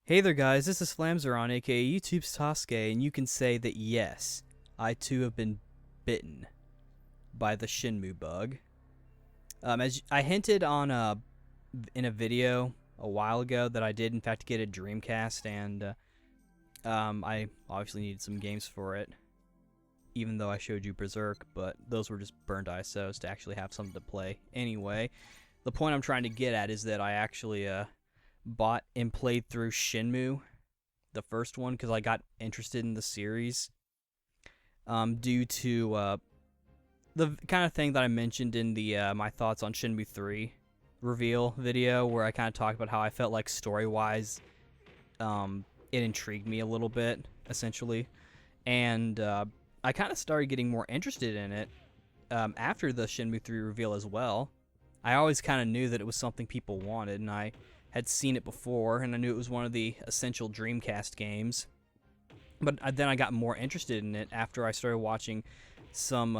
Hey there guys, this is Flamzeron, aka YouTube's Tasuke, and you can say that yes, I too have been bitten by the Shenmue bug. As I hinted on in a video a while ago that I did in fact get a Dreamcast, and I obviously needed some games for it, even though I showed you Berserk, but those were just burned ISOs to actually have something to play. Anyway, the point I'm trying to get at is that I actually bought and played through Shenmue, the first one, because I got interested in the series due to the kind of thing that I mentioned in the my thoughts on Shenmue 3 reveal video, where I kind of talked about how I felt like story-wise it intrigued me a little bit, essentially. And I kind of started getting more interested in it after the Shenmue 3 reveal as well. I always kind of knew that it was something people wanted, and I had seen it before, and I knew it was one of the essential Dreamcast games. But then I got more interested in it after I started watching some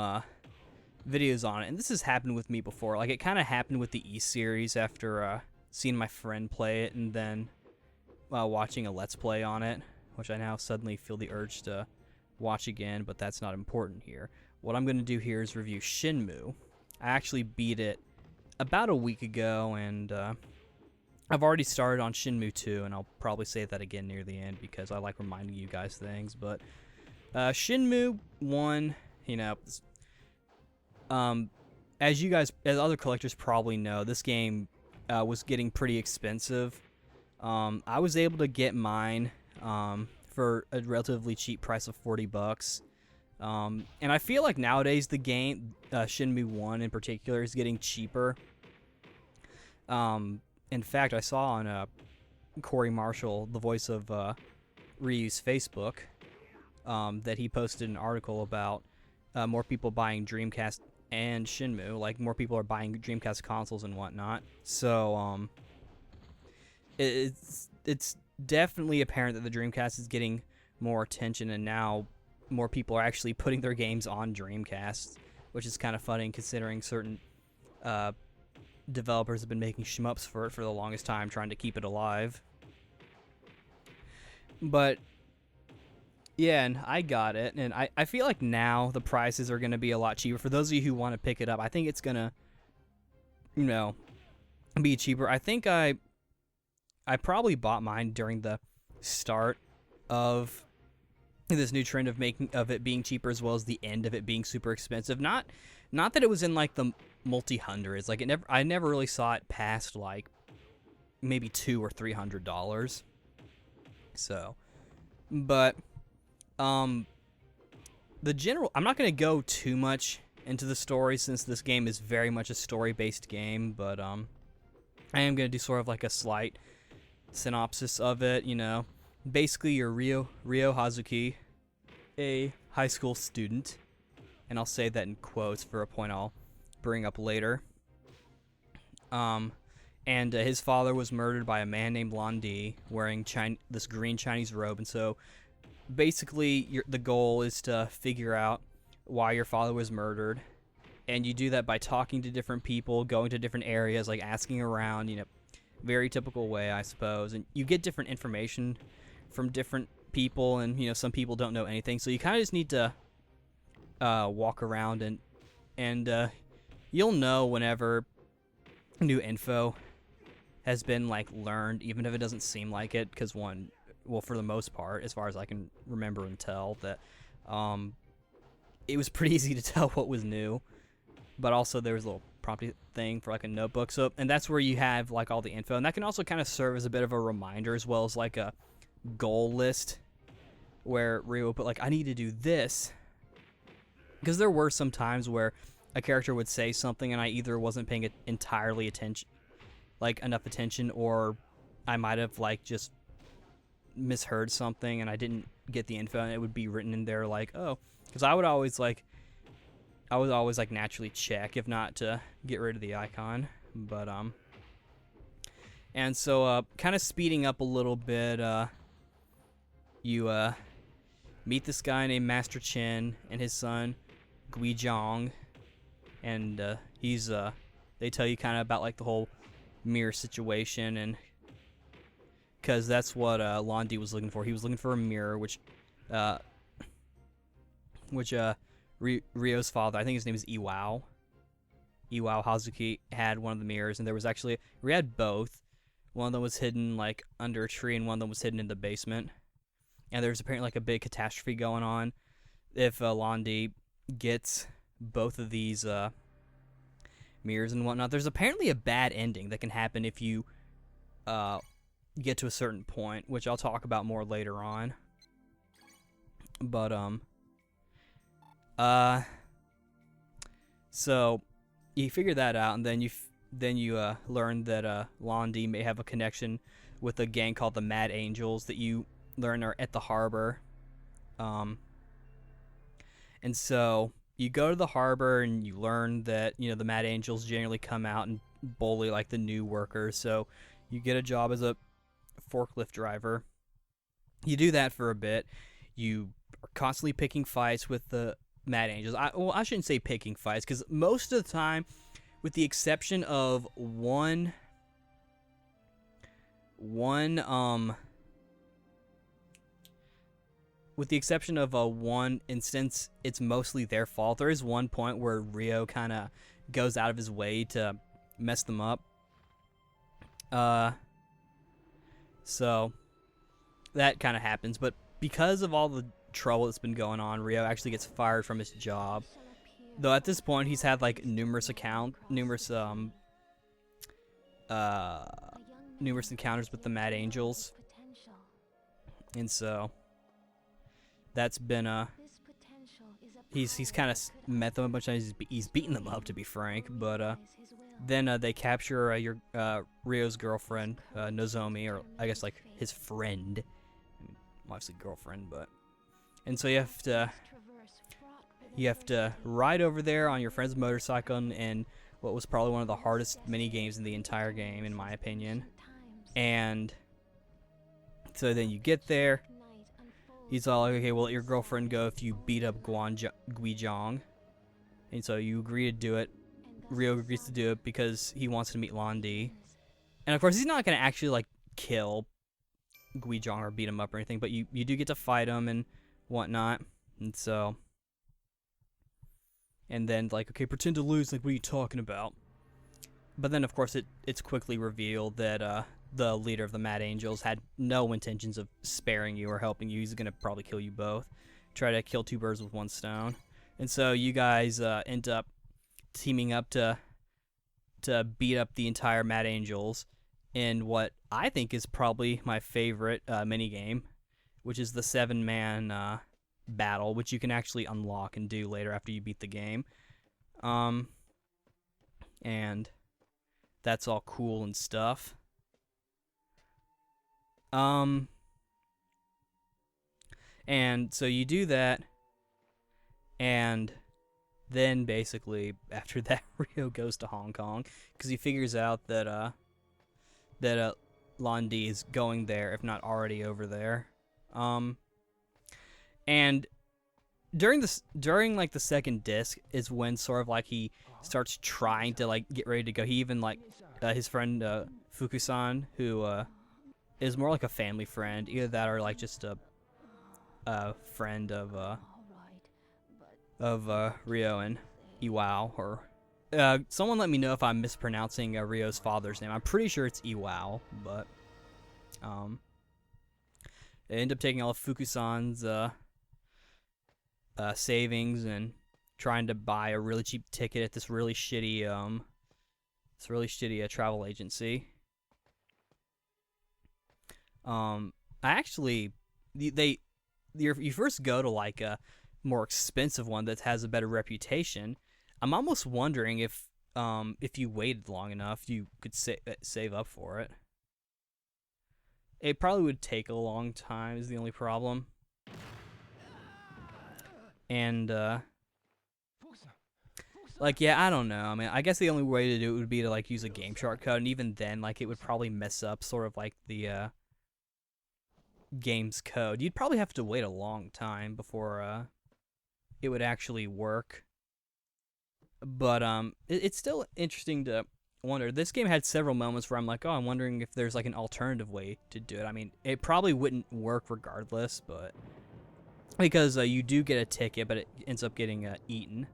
videos on it. And this has happened with me before. Like, it kind of happened with the E-Series after seeing my friend play it, and then watching a Let's Play on it, which I now suddenly feel the urge to watch again, but that's not important here. What I'm going to do here is review Shenmue. I actually beat it about a week ago, and I've already started on Shenmue 2, and I'll probably say that again near the end because I like reminding you guys things. But Shenmue 1, you know, as other collectors probably know, this game was getting pretty expensive. I was able to get mine for a relatively cheap price of $40. And I feel like nowadays the game, Shenmue 1 in particular, is getting cheaper. In fact, I saw on Corey Marshall, the voice of Ryu's Facebook, that he posted an article about more people buying Dreamcast and Shenmue. Like, more people are buying Dreamcast consoles and whatnot. So it's definitely apparent that the Dreamcast is getting more attention, and now more people are actually putting their games on Dreamcast, which is kind of funny considering certain developers have been making shmups for it for the longest time, trying to keep it alive. But yeah, and I got it, and I feel like now the prices are going to be a lot cheaper. For those of you who want to pick it up, I think it's going to, be cheaper. I think I probably bought mine during the start of this new trend of it being cheaper, as well as the end of it being super expensive. Not that it was in like the multi-hundreds. Like, I never really saw it past like maybe $200 or $300. So, but I'm not gonna go too much into the story since this game is very much a story-based game. But I am gonna do sort of like a slight synopsis of it. Basically, you're Ryo Hazuki, a high school student, and I'll say that in quotes for a point I'll bring up later. And his father was murdered by a man named Londi wearing this green Chinese robe, and so basically the goal is to figure out why your father was murdered, and you do that by talking to different people, going to different areas, like asking around, very typical way, I suppose, and you get different information from different people, and some people don't know anything, so you kind of just need to walk around, and you'll know whenever new info has been like learned, even if it doesn't seem like it, because for the most part, as far as I can remember and tell, that it was pretty easy to tell what was new, but also there was a little prompting thing for like a notebook, and that's where you have like all the info, and that can also kind of serve as a bit of a reminder, as well as like a goal list where Ryo will put like, I need to do this, because there were some times where a character would say something and I either wasn't paying entirely enough attention, or I might have like just misheard something and I didn't get the info, and it would be written in there like, oh, because I would always naturally check, if not to get rid of the icon. But and so kind of speeding up a little bit, you meet this guy named Master Chen and his son Guizhong, and they tell you kind of about like the whole mirror situation, and because that's what Londi was looking for. He was looking for a mirror, uh, Ryo's father, I think his name is Iwao. Iwao Hazuki had one of the mirrors, and there was actually, we had both. One of them was hidden like under a tree, and one of them was hidden in the basement. And there's apparently like a big catastrophe going on if Londi gets both of these mirrors and whatnot. There's apparently a bad ending that can happen if you get to a certain point, which I'll talk about more later on. But so you figure that out, and then you learn that Londi may have a connection with a gang called the Mad Angels that you learn are at the harbor. And so you go to the harbor and you learn that, you know, the Mad Angels generally come out and bully like the new workers. So you get a job as a forklift driver. You do that for a bit. You are constantly picking fights with the Mad Angels. I shouldn't say picking fights, because most of the time, with the exception of one instance, it's mostly their fault. There is one point where Ryo kind of goes out of his way to mess them up. So that kind of happens, but because of all the trouble that's been going on, Ryo actually gets fired from his job. Though at this point he's had like numerous encounters with the Mad Angels, and so that's been he's kind of met them a bunch of times. He's beaten them up, to be frank. But then they capture Ryo's girlfriend, Nozomi, or I guess like his friend. I mean, obviously girlfriend, but. And so you have to ride over there on your friend's motorcycle in what was probably one of the hardest mini games in the entire game, in my opinion. And so then you get there. He's all like, okay, well, let your girlfriend go if you beat up Guizhong. And so you agree to do it. Ryo agrees to do it because he wants to meet Londi. And of course, he's not going to actually like kill Guizhong or beat him up or anything, but you do get to fight him and whatnot. And so, and then like, okay, pretend to lose, like, what are you talking about? But then of course it's quickly revealed that the leader of the Mad Angels had no intentions of sparing you or helping you. He's gonna probably kill you both. Try to kill two birds with one stone. And so you guys end up teaming up to beat up the entire Mad Angels in what I think is probably my favorite minigame, which is the 7-man battle, which you can actually unlock and do later after you beat the game. And that's all cool and stuff. And so you do that, and then basically after that, Ryo goes to Hong Kong because he figures out that Londi is going there, if not already over there. And during like the second disc is when sort of like he starts trying to like get ready to go. He even like his friend Fukusan, who is more like a family friend, either that or like just a friend of Ryo and Iwao, or someone let me know if I'm mispronouncing Ryo's father's name. I'm pretty sure it's Iwao, but they end up taking all of Fukusan's savings and trying to buy a really cheap ticket at this really shitty travel agency. You first go to like a more expensive one that has a better reputation. I'm almost wondering if you waited long enough, you could save up for it. It probably would take a long time, is the only problem. And like, yeah, I don't know. I mean, I guess the only way to do it would be to like use a game shortcut, and even then, like, it would probably mess up sort of like the game's code. You'd probably have to wait a long time before it would actually work. But it's still interesting to wonder. This game had several moments where I'm like, oh, I'm wondering if there's like an alternative way to do it. I mean, it probably wouldn't work regardless, but because you do get a ticket, but it ends up getting eaten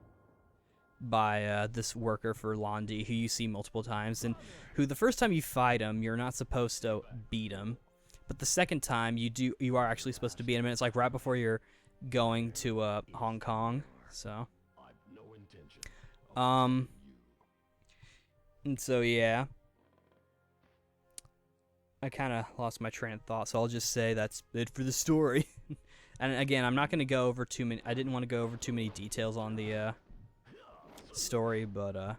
by this worker for Londi, who you see multiple times, and who the first time you fight him, you're not supposed to beat him, but the second time you are actually supposed to beat him, and it's like right before you're going to Hong Kong. So, and so yeah, I kind of lost my train of thought, so I'll just say that's it for the story. And again, I'm not going to go over too many. I didn't want to go over too many details on the story, but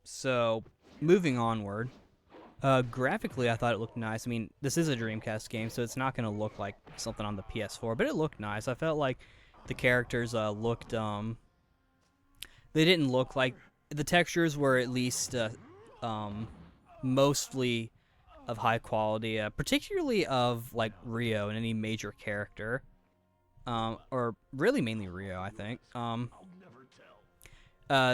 so moving onward, graphically I thought it looked nice. I mean, this is a Dreamcast game, so it's not going to look like something on the PS4, but it looked nice. I felt like the characters looked they didn't look like, the textures were at least mostly of high quality, particularly of like Rio and any major character. Or really mainly Rio, I think.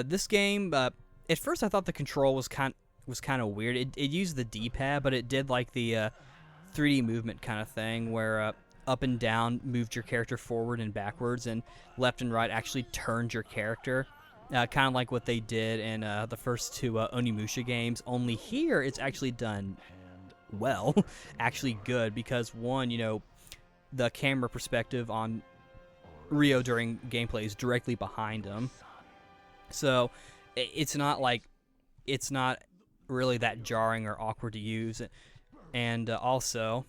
This game, at first I thought the control was kind of weird. It used the D-pad, but it did like the 3D movement kind of thing, where up and down moved your character forward and backwards, and left and right actually turned your character. Kind of like what they did in the first two Onimusha games. Only here, it's actually done well, actually good, because one, the camera perspective on Rio during gameplay is directly behind him, so it's not really that jarring or awkward to use. And also,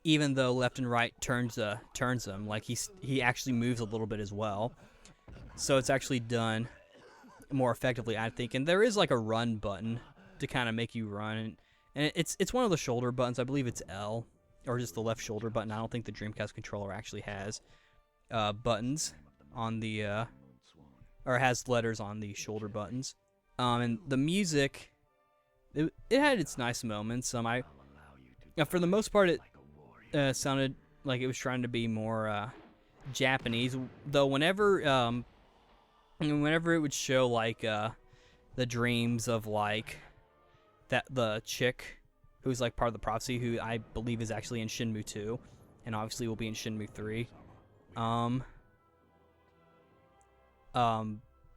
even though left and right turns him, like he actually moves a little bit as well, so it's actually done more effectively, I think. And there is like a run button to kind of make you run, and it's one of the shoulder buttons. I believe it's L, or just the left shoulder button. I don't think the Dreamcast controller actually has buttons on the or has letters on the shoulder buttons. And the music, it had its nice moments. For the most part, it sounded like it was trying to be more Japanese. Though whenever it would show like the dreams of like the chick who's like part of the prophecy, who I believe is actually in Shenmue 2, and obviously will be in Shenmue 3.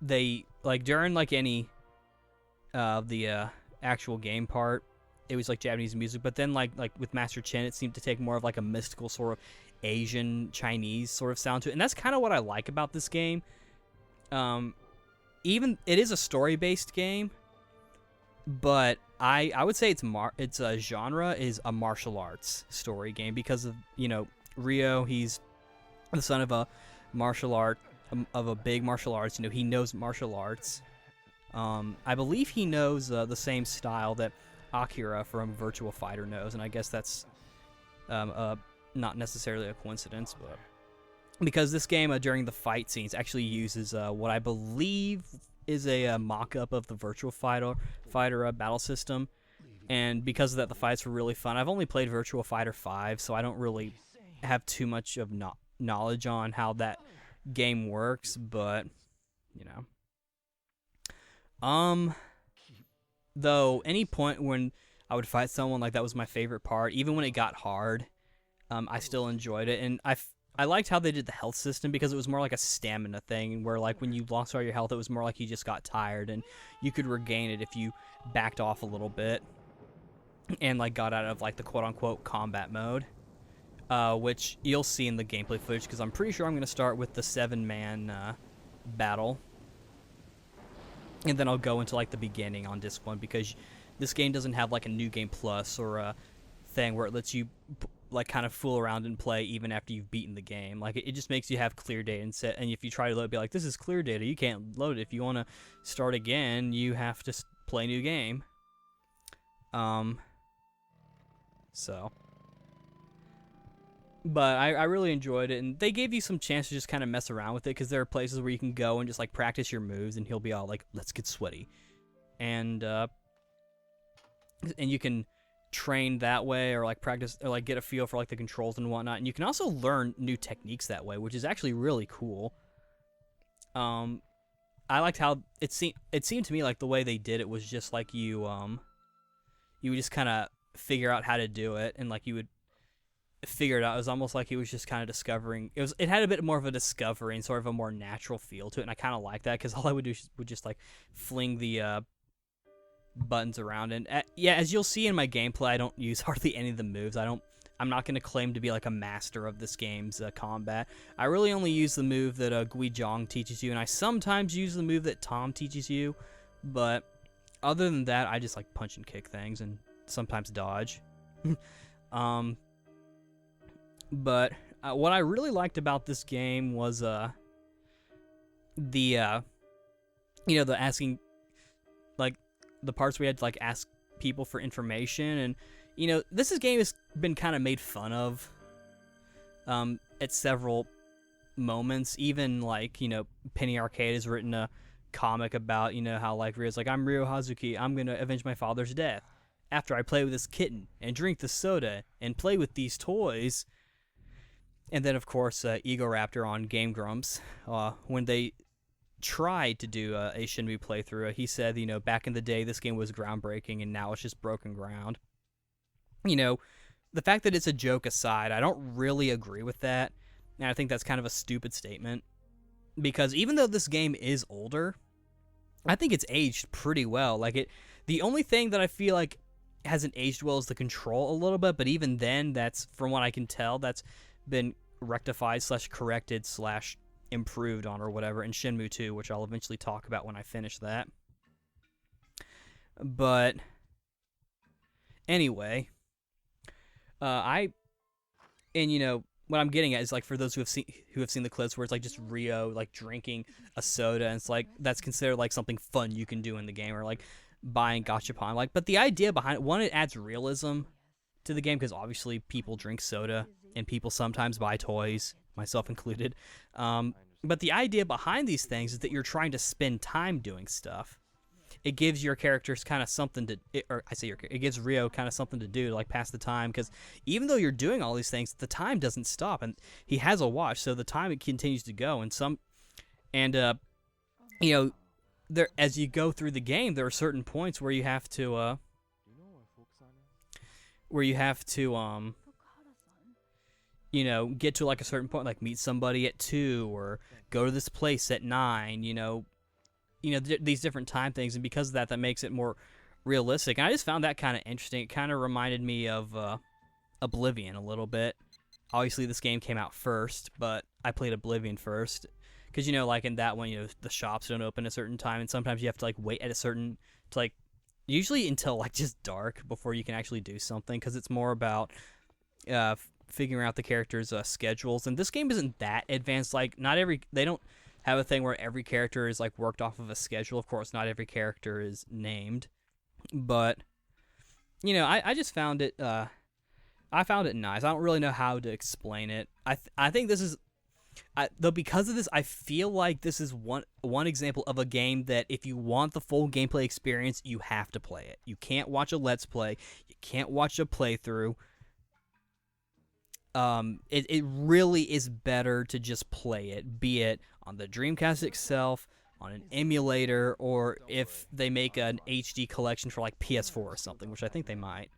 They like during like any of the actual game part, it was like Japanese music, but then like with Master Chen, it seemed to take more of like a mystical sort of Asian Chinese sort of sound to it, and that's kind of what I like about this game. Even it is a story-based game, but I would say its a genre is a martial arts story game, because of Rio. He's the son of a big martial arts. He knows martial arts. I believe he knows the same style that Akira from Virtua Fighter knows, and I guess that's not necessarily a coincidence, but because this game during the fight scenes actually uses what I believe is a mock-up of the Virtua Fighter battle system, and because of that, the fights were really fun. I've only played Virtua Fighter 5, so I don't really have too much of knowledge on how that game works, but though any point when I would fight someone, like that was my favorite part. Even when it got hard, I still enjoyed it, and I liked how they did the health system, because it was more like a stamina thing, where like when you lost all your health, it was more like you just got tired, and you could regain it if you backed off a little bit and like got out of like the quote-unquote combat mode, which you'll see in the gameplay footage, because I'm pretty sure I'm going to start with the 7-man battle, and then I'll go into like the beginning on disc 1, because this game doesn't have like a new game plus or a thing where it lets you like kind of fool around and play even after you've beaten the game. Like it just makes you have clear data and if you try to load it, be like, this is clear data, you can't load it. If you want to start again, you have to play a new game. So, but I really enjoyed it, and they gave you some chance to just kind of mess around with it, because there are places where you can go and just like practice your moves, and he'll be all like, let's get sweaty, and you can train that way, or like practice, or like get a feel for like the controls and whatnot, and you can also learn new techniques that way, which is actually really cool. I liked how it seemed to me like the way they did it was just like you would just kind of figure out how to do it, and like you would figure it out. It was almost like he was just kind of discovering. It had a bit more of a discovery and sort of a more natural feel to it, and I kind of like that because all I would do would just like fling the buttons around, and yeah, as you'll see in my gameplay, I don't use hardly any of the moves. I'm not going to claim to be like a master of this game's combat. I really only use the move that Gui Zhong teaches you, and I sometimes use the move that Tom teaches you, but other than that, I just like punch and kick things and sometimes dodge. But what I really liked about this game was the asking, like, the parts where you had to like ask people for information. And this game has been kind of made fun of at several moments. Even like Penny Arcade has written a comic about how like Ryo's like, I'm Ryo Hazuki, I'm gonna avenge my father's death after I play with this kitten and drink the soda and play with these toys. And then of course Ego Raptor on Game Grumps, when they tried to do a Shenmue playthrough, he said back in the day this game was groundbreaking and now it's just broken ground. The fact that it's a joke aside, I don't really agree with that, and I think that's kind of a stupid statement, because even though this game is older, I think it's aged pretty well. Like the only thing that I feel like hasn't aged well is the control a little bit, but even then, that's, from what I can tell, that's been rectified / corrected / improved on or whatever in Shenmue 2, which I'll eventually talk about when I finish that. But anyway, what I'm getting at is, like, for those who have seen the clips where it's like just Ryo like drinking a soda, and it's like that's considered like something fun you can do in the game, or like buying gachapon. Like, but the idea behind it, one, it adds realism to the game because obviously people drink soda and people sometimes buy toys, myself included. But the idea behind these things is that you're trying to spend time doing stuff. It gives your characters kind of something to, it gives Ryo kind of something to do to like pass the time, because even though you're doing all these things, the time doesn't stop, and he has a watch, so the time it continues to go. There, as you go through the game, there are certain points where you have to get to like a certain point, like meet somebody at 2 or go to this place at 9. These different time things, and because of that, that makes it more realistic. And I just found that kind of interesting. It kind of reminded me of Oblivion a little bit. Obviously, this game came out first, but I played Oblivion first. Because, like in that one, the shops don't open at a certain time, and sometimes you have to, like, wait at a certain, usually until, like, just dark before you can actually do something, because it's more about figuring out the characters' schedules. And this game isn't that advanced. Like, they don't have a thing where every character is, like, worked off of a schedule. Of course, not every character is named. But, I just found it, I found it nice. I don't really know how to explain it. I think this is, though, because of this, I feel like this is one example of a game that if you want the full gameplay experience, you have to play it. You can't watch a Let's Play. You can't watch a playthrough. It really is better to just play it, be it on the Dreamcast itself, on an emulator, or if they make an HD collection for like PS4 or something, which I think they might.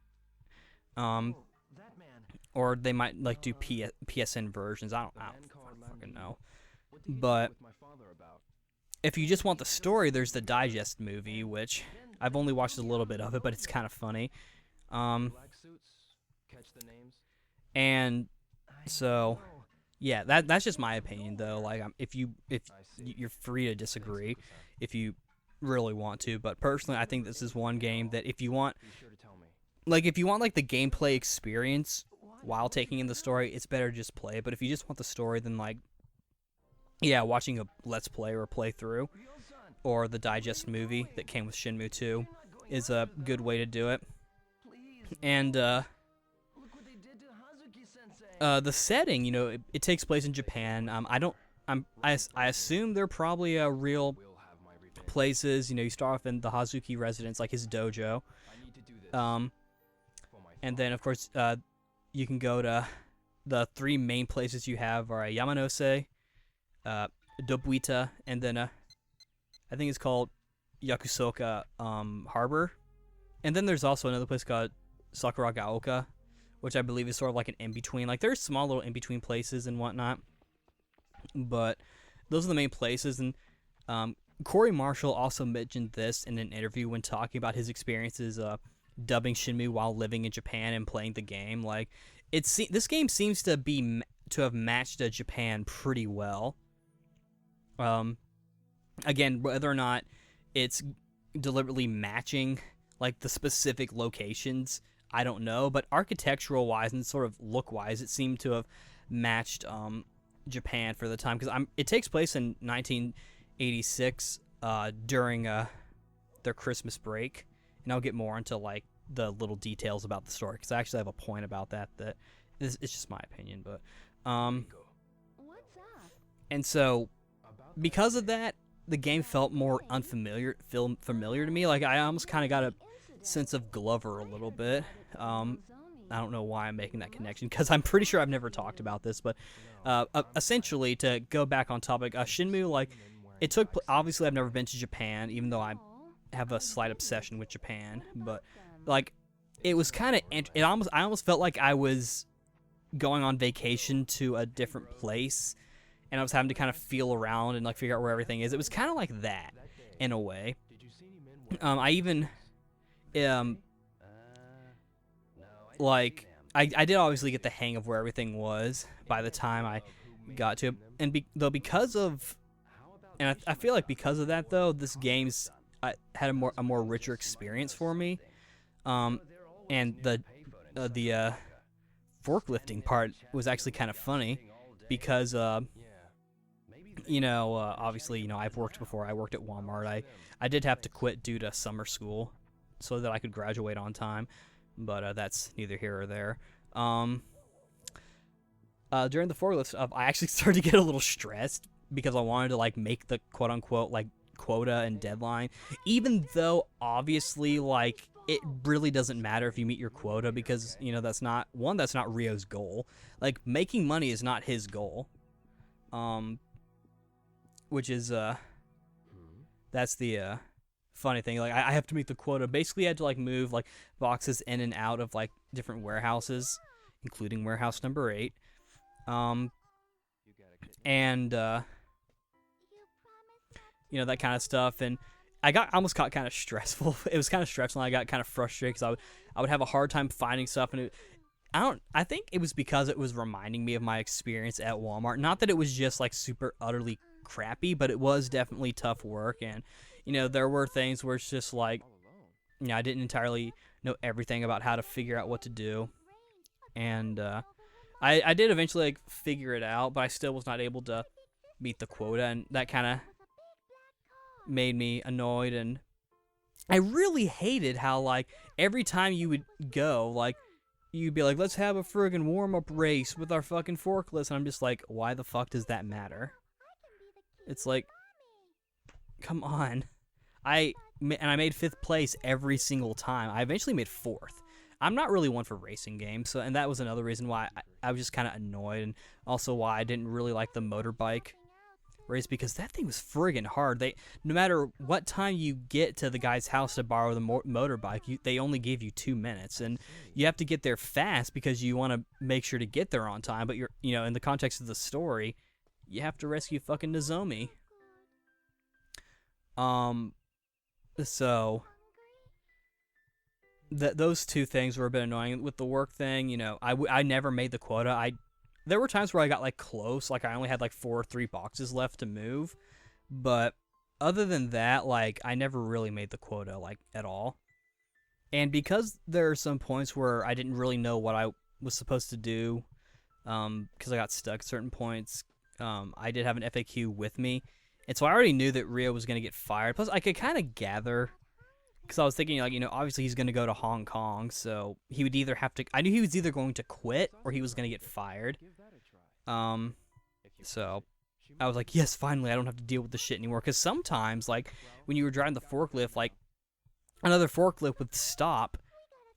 Or they might like do PSN versions. I don't fucking know. But if you just want the story, there's the Digest movie, which I've only watched a little bit of it, but it's kind of funny. And so, yeah, that's just my opinion, though. Like, if you're free to disagree, if you really want to. But personally, I think this is one game that if you want the gameplay experience while taking in the story, it's better to just play it. But if you just want the story, then watching a Let's Play or a playthrough, or the Digest movie that came with Shenmue 2 is a good way to do it. And the setting, it takes place in Japan. I assume they're probably real places. You start off in the Hazuki residence, like his dojo. And then of course you can go to the 3 main places you have are Yamanose, Dobuita, and then I think it's called Yakusoka Harbor. And then there's also another place called Sakuragaoka, which I believe is sort of like an in-between. Like, there's small little in-between places and whatnot. But those are the main places. And Corey Marshall also mentioned this in an interview when talking about his experiences dubbing Shenmue while living in Japan and playing the game. Like, this game seems to have matched Japan pretty well. Again, whether or not it's deliberately matching like the specific locations, I don't know, but architectural wise and sort of look wise, it seemed to have matched Japan for the time, because it takes place in 1986 during their Christmas break, and I'll get more into like the little details about the story, because I actually have a point about that it's just my opinion, but and so because of that, the game felt more familiar to me. Like, I almost kind of got a sense of Glover a little bit. I don't know why I'm making that connection, because I'm pretty sure I've never talked about this, but essentially, to go back on topic, Shenmue, like, obviously I've never been to Japan, even though I have a slight obsession with Japan, but like, it was kind of, I almost felt like I was going on vacation to a different place, and I was having to kind of feel around and like figure out where everything is. It was kind of like that in a way. I even like I did obviously get the hang of where everything was by the time I got to it, and because of, and I feel like because of that though, this game's had a more richer experience for me. And the forklifting part was actually kind of funny, because obviously, I've worked before. I worked at Walmart. I did have to quit due to summer school so that I could graduate on time, but that's neither here or there. During the forklift stuff, I actually started to get a little stressed because I wanted to like make the quote-unquote like quota and deadline, even though obviously like it really doesn't matter if you meet your quota, because that's not Ryo's goal. Like, making money is not his goal. Which is that's the funny thing. Like, I have to meet the quota. Basically, I had to like move like boxes in and out of like different warehouses, including warehouse number 8. And that kind of stuff. And I almost got kind of stressful. It was kind of stressful, and I got kind of frustrated because I would have a hard time finding stuff, and I think it was because it was reminding me of my experience at Walmart. Not that it was just like super utterly crappy, but it was definitely tough work, and there were things where it's just like, I didn't entirely know everything about how to figure out what to do, and I did eventually like figure it out, but I still was not able to meet the quota, and that kind of made me annoyed. And I really hated how like every time you would go, like, you'd be like, let's have a friggin' warm-up race with our fucking forklifts, and I'm just like, why the fuck does that matter? It's like, come on. I made 5th place every single time. I eventually made 4th. I'm not really one for racing games, and that was another reason why I was just kind of annoyed, and also why I didn't really like the motorbike race, because that thing was friggin' hard. No matter what time you get to the guy's house to borrow the motorbike, they only give you 2 minutes, and you have to get there fast because you want to make sure to get there on time. But you're, in the context of the story, you have to rescue fucking Nozomi. So those two things were a bit annoying. With the work thing, I never made the quota. There were times where I got like close, like I only had like 4 or 3 boxes left to move, but other than that, like, I never really made the quota like at all. And because there are some points where I didn't really know what I was supposed to do, because I got stuck at certain points, I did have an FAQ with me, and so I already knew that Ryo was going to get fired. Plus, I could kind of gather, because I was thinking, like, obviously he's going to go to Hong Kong, so he would either have to, I knew he was either going to quit or he was going to get fired. So I was like, yes, finally, I don't have to deal with this shit anymore. Because sometimes, like, when you were driving the forklift, like, another forklift would stop,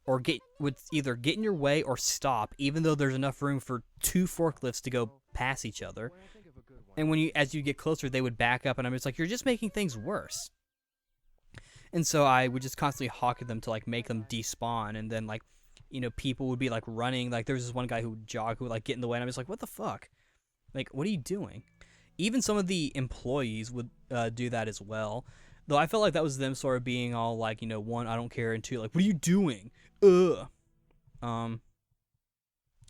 or would either get in your way or stop, even though there's enough room for 2 forklifts to go past each other. And as you get closer, they would back up, and I'm just like, you're just making things worse. And so I would just constantly hawk at them to like make them despawn, and then like, people would be like running. Like there was this one guy who would jog, who would like get in the way, and I'm just like, what the fuck? Like, what are you doing? Even some of the employees would do that as well. Though I felt like that was them sort of being all like, one, I don't care, and two, like, what are you doing? Ugh.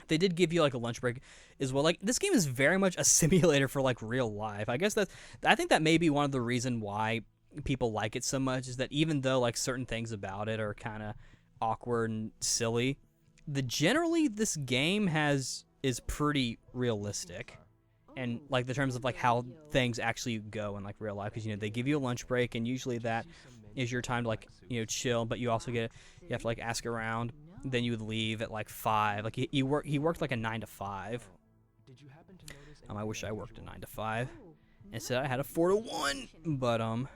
They did give you like a lunch break as well. Like this game is very much a simulator for like real life. I think that may be one of the reason why people like it so much, is that even though like certain things about it are kind of awkward and silly, generally this game is pretty realistic. And like the terms of like how things actually go in like real life, because they give you a lunch break, and usually that is your time to like chill, but you also you have to like ask around. Then you would leave at like 5. Like he worked like a 9 to 5. I wish I worked a 9 to 5. Instead I had a 4 to 1. But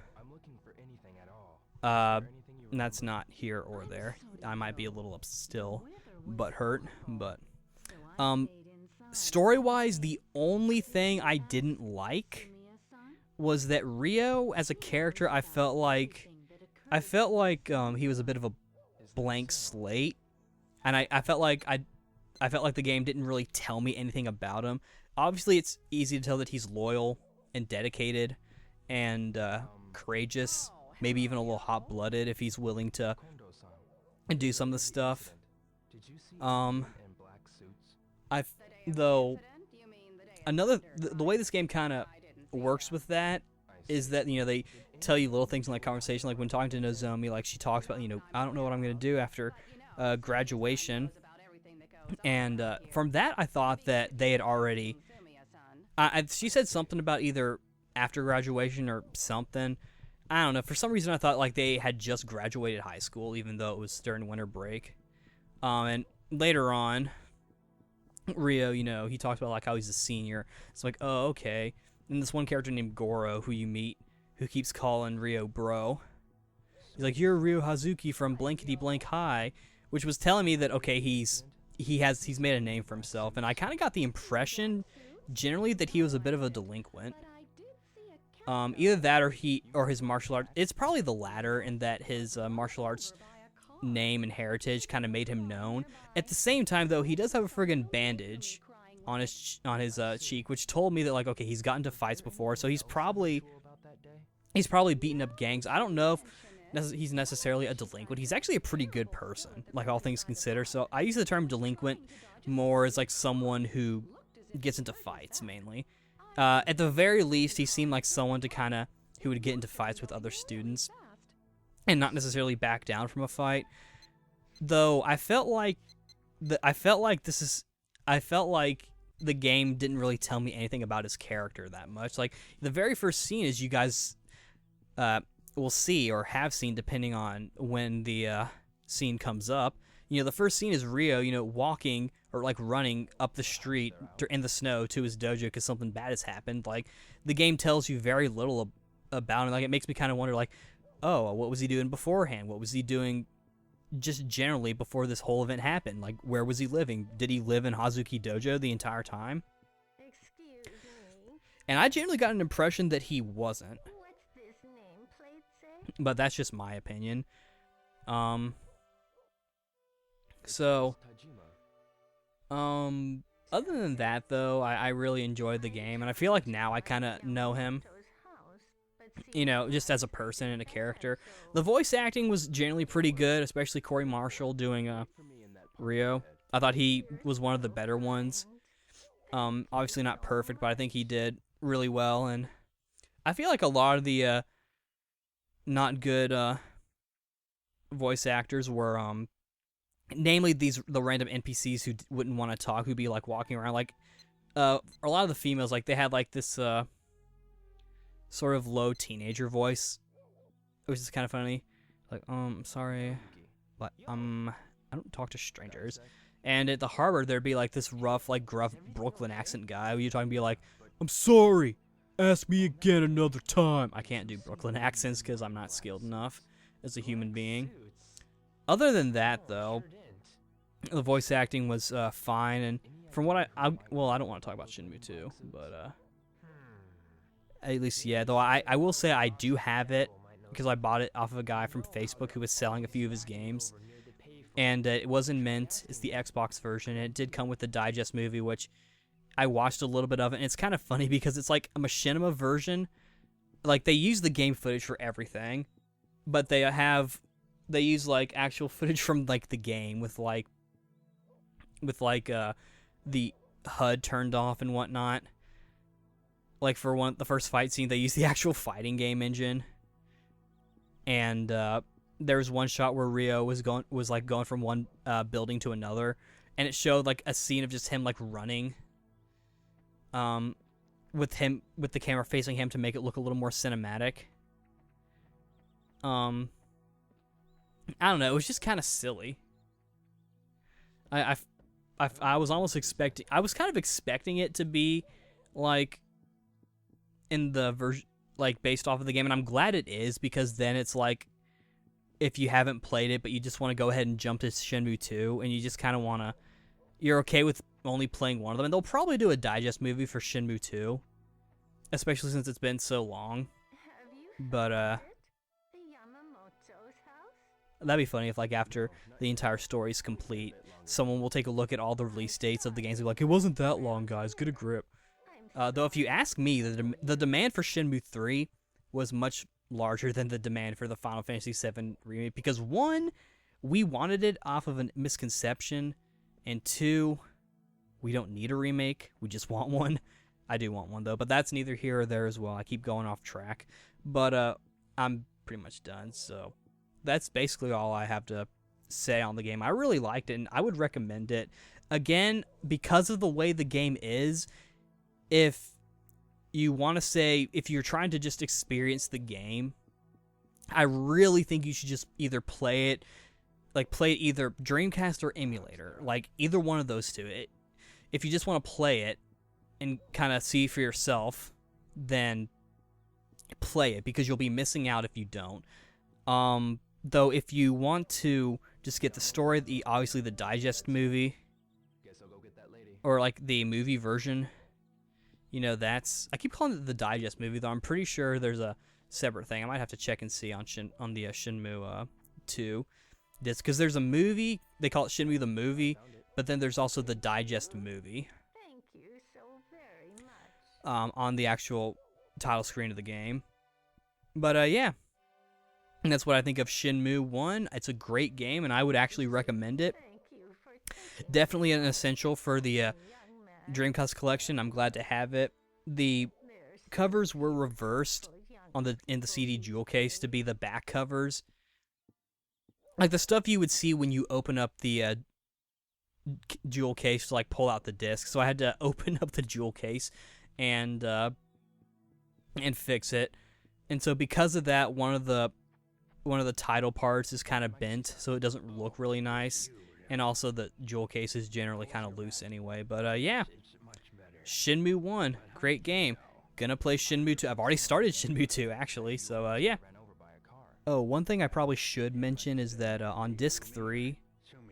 that's not here or there. I might be a little still but hurt, but story-wise, the only thing I didn't like was that Rio as a character, I felt like he was a bit of a blank slate, and I felt like the game didn't really tell me anything about him. Obviously, it's easy to tell that he's loyal and dedicated and courageous, maybe even a little hot-blooded if he's willing to do some of the stuff. Though the way this game kind of works with that is that they tell you little things in like conversation, like when talking to Nozomi, like she talks about I don't know what I'm gonna do after graduation, and from that I thought that they had already she said something about either after graduation or something. I don't know, for some reason I thought like they had just graduated high school, even though it was during winter break. And later on, Rio, he talks about like how he's a senior. It's like, oh, okay. And this one character named Goro, who you meet, who keeps calling Rio bro. He's like, you're Rio Hazuki from Blankety Blank High, which was telling me that okay, he's made a name for himself, and I kind of got the impression generally that he was a bit of a delinquent. Either that or his martial arts. It's probably the latter, in that his martial arts name and heritage kind of made him known. At the same time, though, he does have a friggin' bandage on his cheek, which told me that like okay, he's gotten into fights before, so he's probably beaten up gangs. I don't know if he's necessarily a delinquent. He's actually a pretty good person, like all things considered. So I use the term delinquent more as like someone who gets into fights mainly. At the very least, he seemed like someone who would get into fights with other students and not necessarily back down from a fight. Though I felt like the game didn't really tell me anything about his character that much. Like the very first scene, as you guys will see or have seen depending on when the scene comes up. The first scene is Rio, walking or like running up the street in the snow to his dojo because something bad has happened. Like the game tells you very little about him. Like it makes me kind of wonder, like, oh, what was he doing beforehand? What was he doing just generally before this whole event happened? Like, where was he living? Did he live in Hazuki Dojo the entire time? Excuse me. And I generally got an impression that he wasn't. What's this nameplate say? But that's just my opinion. So, other than that, though, I really enjoyed the game, and I feel like now I kind of know him, just as a person and a character. The voice acting was generally pretty good, especially Corey Marshall doing Rio. I thought he was one of the better ones. Obviously not perfect, but I think he did really well, and I feel like a lot of the not good voice actors were namely the random NPCs who wouldn't want to talk, who'd be like walking around, like a lot of the females, like they had like this sort of low teenager voice, which is kind of funny. Like, sorry, but I don't talk to strangers. And at the harbor, there'd be like this rough, like gruff Brooklyn accent guy who you're talking to be like, I'm sorry, ask me again another time. I can't do Brooklyn accents because I'm not skilled enough as a human being. Other than that, though, the voice acting was fine, and from what I don't want to talk about Shenmue 2, but At least, yeah. Though I will say I do have it because I bought it off of a guy from Facebook who was selling a few of his games. And it was in Mint. It's the Xbox version. And it did come with the digest movie, which I watched a little bit of it. And it's kind of funny because it's like a machinima version. Like, they use the game footage for everything, but they use like actual footage from like the game with the HUD turned off and whatnot. Like for the first fight scene, they use the actual fighting game engine. And there was one shot where Rio was going from one building to another, and it showed like a scene of just him like running. With the camera facing him to make it look a little more cinematic. I don't know. It was just kind of silly. I was almost expecting. I was kind of expecting it to be like in the version, like based off of the game, and I'm glad it is, because then it's like if you haven't played it but you just want to go ahead and jump to Shenmue 2 and you just kind of want to, you're okay with only playing one of them, and they'll probably do a digest movie for Shenmue 2, especially since it's been so long. But that'd be funny if, like, after the entire story's complete, someone will take a look at all the release dates of the games and be like, it wasn't that long, guys, get a grip. Though if you ask me, the demand for Shenmue 3 was much larger than the demand for the Final Fantasy VII remake, because one, we wanted it off of a misconception, and two, we don't need a remake, we just want one. I do want one, though, but that's neither here or there as well. I keep going off track, but I'm pretty much done, so that's basically all I have to say on the game. I really liked it, and I would recommend it. Again, because of the way the game is, if you want to say, if you're trying to just experience the game, I really think you should just either play it either Dreamcast or emulator, like either one of those two. If you just want to play it and kind of see for yourself, then play it, because you'll be missing out if you don't. Though if you want to just get the story, obviously the digest movie, or like the movie version, you know, that's, I keep calling it the digest movie, though I'm pretty sure there's a separate thing. I might have to check and see on the Shenmue 2 disc, because there's a movie, they call it Shenmue the movie, but then there's also the digest movie. Thank you so very much. On the actual title screen of the game. But yeah. And that's what I think of Shenmue 1. It's a great game, and I would actually recommend it. Thank you for taking Definitely an essential for the young man. Dreamcast collection. I'm glad to have it. The There's covers were reversed young in the CD jewel case to be the back covers. Like the stuff you would see when you open up the jewel case to like pull out the disc. So I had to open up the jewel case and fix it. And so because of that, one of the title parts is kind of bent, so it doesn't look really nice. And also the jewel case is generally kind of loose anyway. But yeah, Shenmue 1, great game. Gonna play Shenmue 2. I've already started Shenmue 2 actually, so yeah. Oh, one thing I probably should mention is that on disc 3,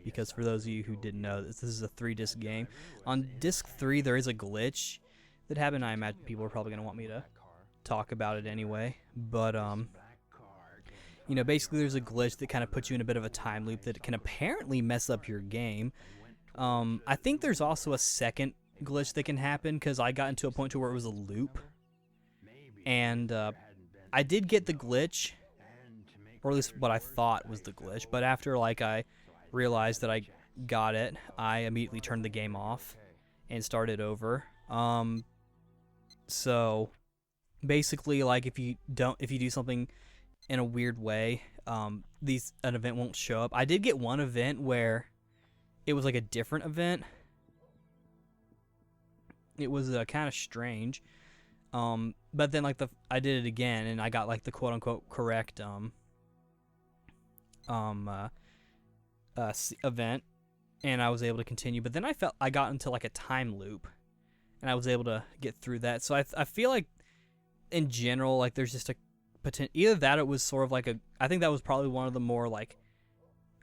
because for those of you who didn't know, this is a 3-disc game. On disc 3, there is a glitch that happened. I imagine people are probably gonna want me to talk about it anyway, but you know, basically there's a glitch that kind of puts you in a bit of a time loop that can apparently mess up your game. I think there's also a second glitch that can happen, because I got into a point to where it was a loop, and I did get the glitch, or at least what I thought was the glitch, but after like I realized that I got it, I immediately turned the game off and started over. So basically, like if you do something in a weird way, an event won't show up. I did get one event where it was like a different event. It was kind of strange. But then like I did it again, and I got like the quote unquote correct event, and I was able to continue. But then I got into like a time loop, and I was able to get through that. So I feel like in general, like there's just a either that, it was sort of like I think that was probably one of the more like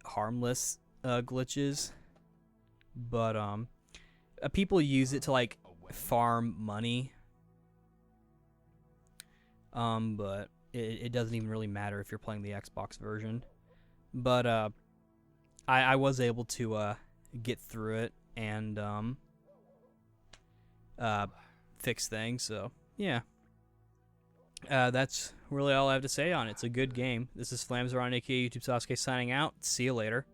harmless glitches, but people use it to like farm money, but it doesn't even really matter if you're playing the Xbox version. But I was able to get through it and fix things. So yeah, that's really all I have to say on it. It's a good game. This is Flamzer on aka YouTube Sasuke signing out. See you later.